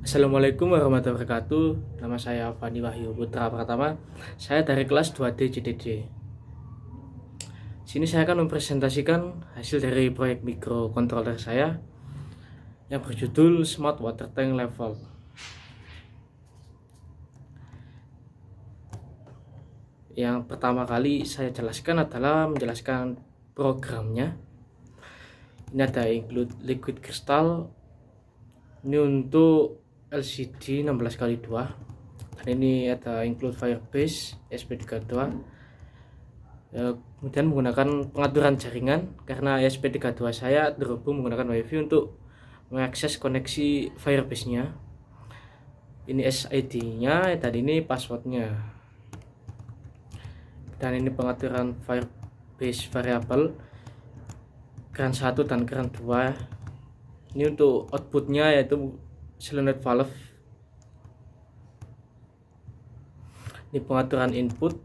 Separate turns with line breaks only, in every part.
Assalamualaikum warahmatullahi wabarakatuh. Nama saya Fani Wahyu Putra Pratama. Saya dari kelas 2D JDD. Sini saya akan mempresentasikan hasil dari proyek microcontroller saya yang berjudul Smart Water Tank Level. Yang pertama kali saya jelaskan adalah menjelaskan programnya. Ini ada include liquid crystal. Ini untuk LCD 16x2, dan ini ada include Firebase ESP32. Kemudian menggunakan pengaturan jaringan karena ESP32 saya terhubung menggunakan WiFi untuk mengakses koneksi Firebase nya. Ini SID nya dan ini passwordnya, dan ini pengaturan Firebase variable keran 1 dan keran 2. Ini untuk outputnya yaitu solenoid valve. Ini pengaturan input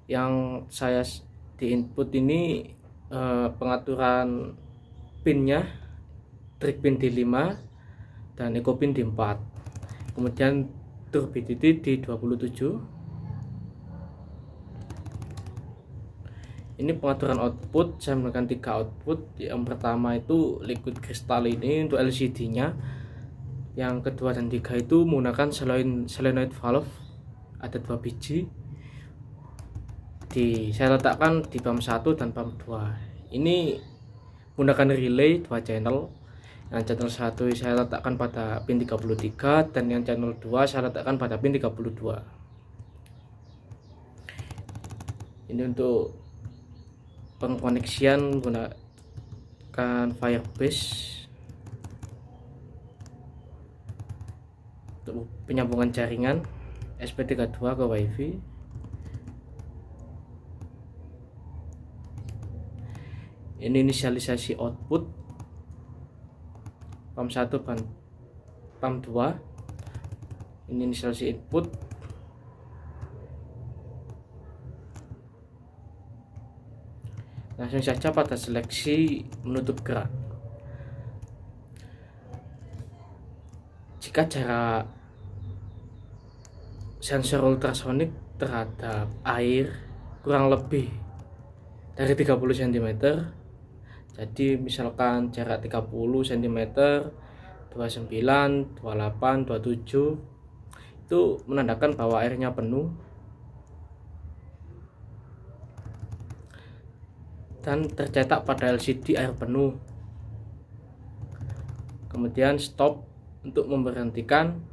yang saya di input ini pengaturan pinnya, trig pin di 5 dan echo pin di 4, kemudian turbidity di 27. Ini pengaturan output, saya menggunakan 3 output. Yang pertama itu liquid crystal ini untuk LCD nya. Yang kedua dan 3 itu menggunakan solenoid valve, ada 2 biji. Saya letakkan di pump 1 dan pump 2. Ini menggunakan relay 2 channel. Yang channel 1 saya letakkan pada pin 33 dan yang channel 2 saya letakkan pada pin 32. Ini untuk pengkoneksian menggunakan Firebase untuk penyambungan jaringan ESP32 ke WiFi. Ini inisialisasi output pump 1 dan pump 2. Ini inisialisasi input. Langsung saja pada seleksi menutup keran. Jika jarak sensor ultrasonik terhadap air kurang lebih dari 30 cm, jadi misalkan jarak 30 cm, 29, 28, 27, itu menandakan bahwa airnya penuh dan tercetak pada LCD air penuh. Kemudian stop untuk memberhentikan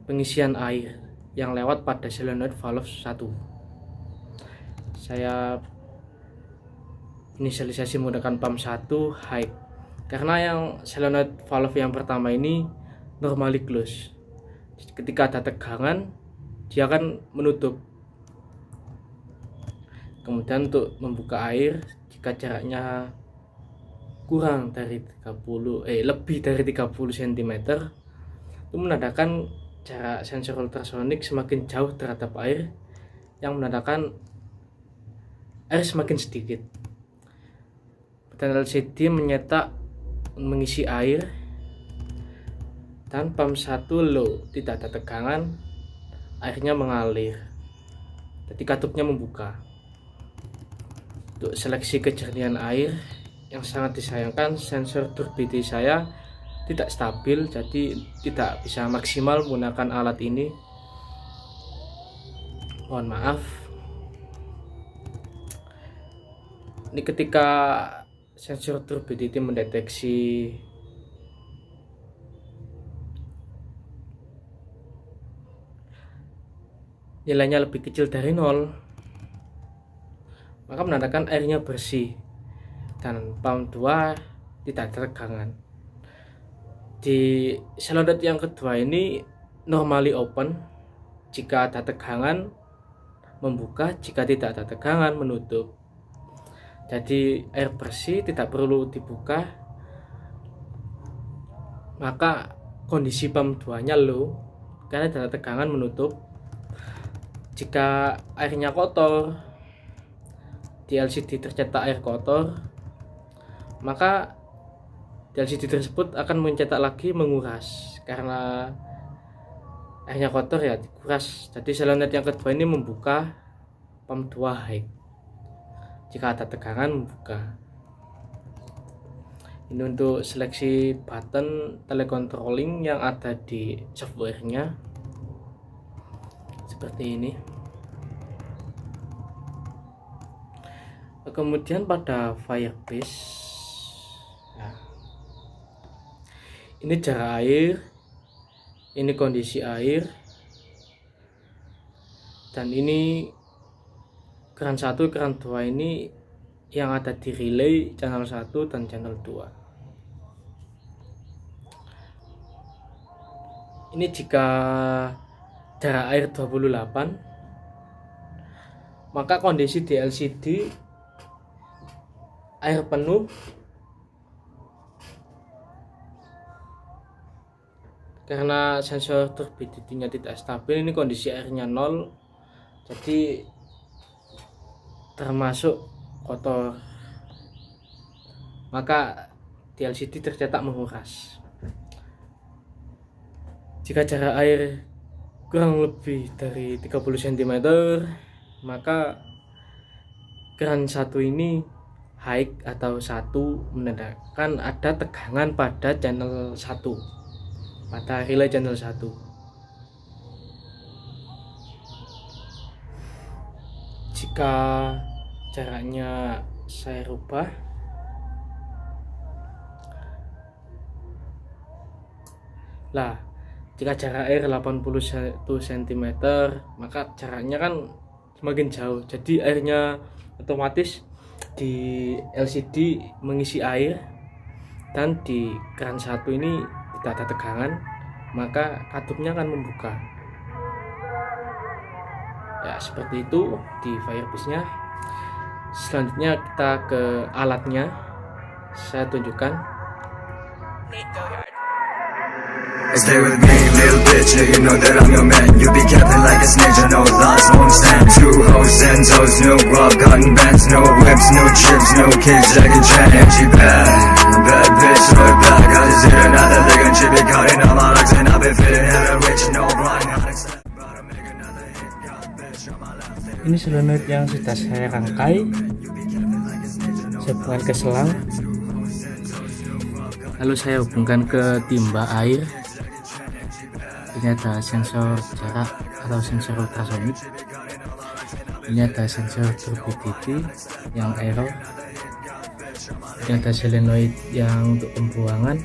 pengisian air yang lewat pada solenoid valve 1. Saya inisialisasi menggunakan pump 1 high karena yang solenoid valve yang pertama ini normally close. Ketika ada tegangan dia akan menutup. Kemudian untuk membuka air, jika jaraknya kurang dari lebih dari 30 cm, itu menandakan jarak sensor ultrasonik semakin jauh terhadap air, yang menandakan air semakin sedikit. Dan LCD menyetak mengisi air, dan pump 1 low, tidak ada tegangan, airnya mengalir. Jadi katupnya membuka. Untuk seleksi kejernihan air, yang sangat disayangkan sensor turbidity saya tidak stabil, jadi tidak bisa maksimal menggunakan alat ini. Mohon maaf. Ini ketika sensor turbidity mendeteksi nilainya lebih kecil dari 0, maka menandakan airnya bersih dan pump 2 tidak ada tegangan. Di solenoid yang kedua ini normally open, jika ada tegangan membuka, jika tidak ada tegangan menutup. Jadi air bersih, tidak perlu dibuka, maka kondisi pump 2 nya low karena tidak ada tegangan menutup. Jika airnya kotor, di LCD tercetak air kotor, maka di LCD tersebut akan mencetak lagi menguras karena airnya kotor ya, dikuras. Jadi solenoid yang kedua ini membuka pump 2 high. Jika ada tegangan membuka. Ini untuk seleksi button telecontrolling yang ada di softwarenya seperti ini. Kemudian pada firebase, nah, ini jarak air, ini kondisi air, dan ini keran 1, keran 2 ini yang ada di relay channel 1 dan channel 2. Ini jika jarak air 28, maka kondisi di LCD air penuh, karena sensor turbidity-nya tidak stabil. Ini kondisi airnya 0, jadi termasuk kotor, maka di LCD tercetak menguras. Jika jarak air kurang lebih dari 30 cm, maka keran 1 ini high atau 1, menandakan ada tegangan pada channel 1, pada relay channel 1. Jika jaraknya saya rubah, lah jika jarak air 81 cm, maka jaraknya kan semakin jauh, jadi airnya otomatis di LCD mengisi air, dan di keran 1 ini tidak ada tegangan, maka katupnya akan membuka. Ya, seperti itu di firebase-nya. Selanjutnya kita ke alatnya, saya tunjukkan.
Stay with me, little bitch, yeah, you know that I'm your man. You be capping like a snitch, I know lies won't stand. 2 hoes and toes, no guap, cotton bands, no whips, no chips, no kids, Jackie Chan. And she bad bitch, throw it back. I just hit another lick and she be cutting all my legs. And I've been feeling hella rich, no blind, not excited. About to make another hit, got bitch on my lap.
Ini solenoid yang sudah saya rangkai, saya hubungkan ke selang, lalu saya hubungkan ke timba air. Ini ada sensor jarak atau sensor ultrasonik, ini ada sensor turbidity yang error, ini ada solenoid yang untuk pembuangan,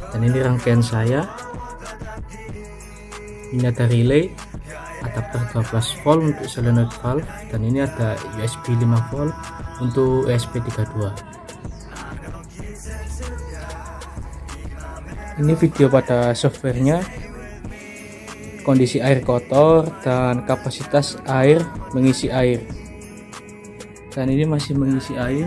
dan ini rangkaian saya. Ini ada relay, adapter 12 volt untuk solenoid valve, dan ini ada USB 5 volt untuk ESP32. Ini video pada softwarenya, kondisi air kotor dan kapasitas air mengisi air, dan ini masih mengisi air,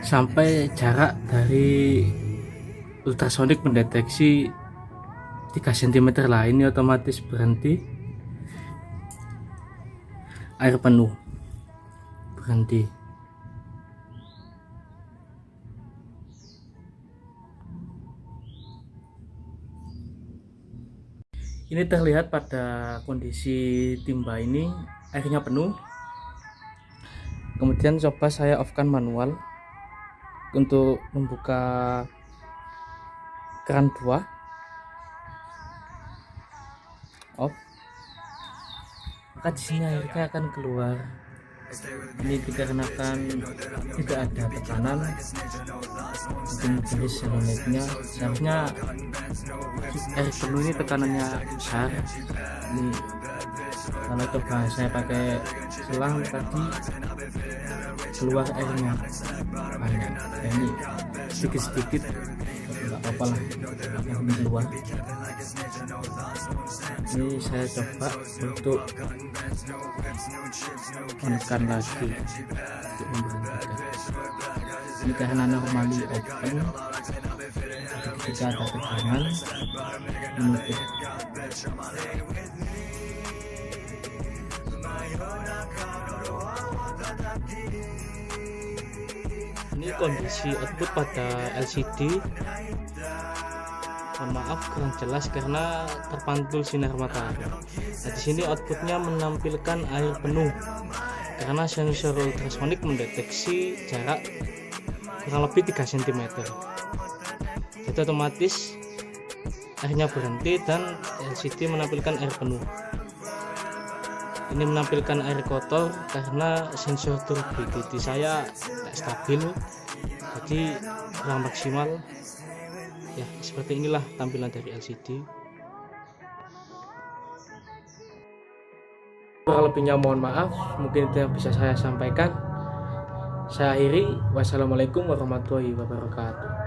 sampai jarak dari ultrasonik mendeteksi 3 cm lah, ini otomatis berhenti, air penuh berhenti. Ini terlihat pada kondisi timba ini airnya penuh. Kemudian coba saya off-kan manual untuk membuka keran 2, off, maka di sini airnya akan keluar. Ini dikarenakan tidak ada tekanan, mungkin jenis solenoidnya. Seharusnya air penuh ini tekanannya besar. Ini kalau coba saya pakai selang tadi, keluar airnya banyak. Ini sedikit-sedikit nggak apa-apa lah, yang keluar. Ini saya coba untuk menekan lagi untuk memberhentikan. Ini karena normally open, ketika ada tegangan menutup. Ini kondisi output pada LCD. Mohon maaf kurang jelas karena terpantul sinar matahari. Nah, di sini outputnya menampilkan air penuh karena sensor ultrasonik mendeteksi jarak kurang lebih 3 cm. Jadi otomatis airnya berhenti dan LCD menampilkan air penuh. Ini menampilkan air kotor karena sensor turbidity saya tidak stabil, jadi kurang maksimal. Ya, seperti inilah tampilan dari LCD. Kurang lebihnya mohon maaf, mungkin itu yang bisa saya sampaikan. Saya akhiri. Wassalamualaikum warahmatullahi wabarakatuh.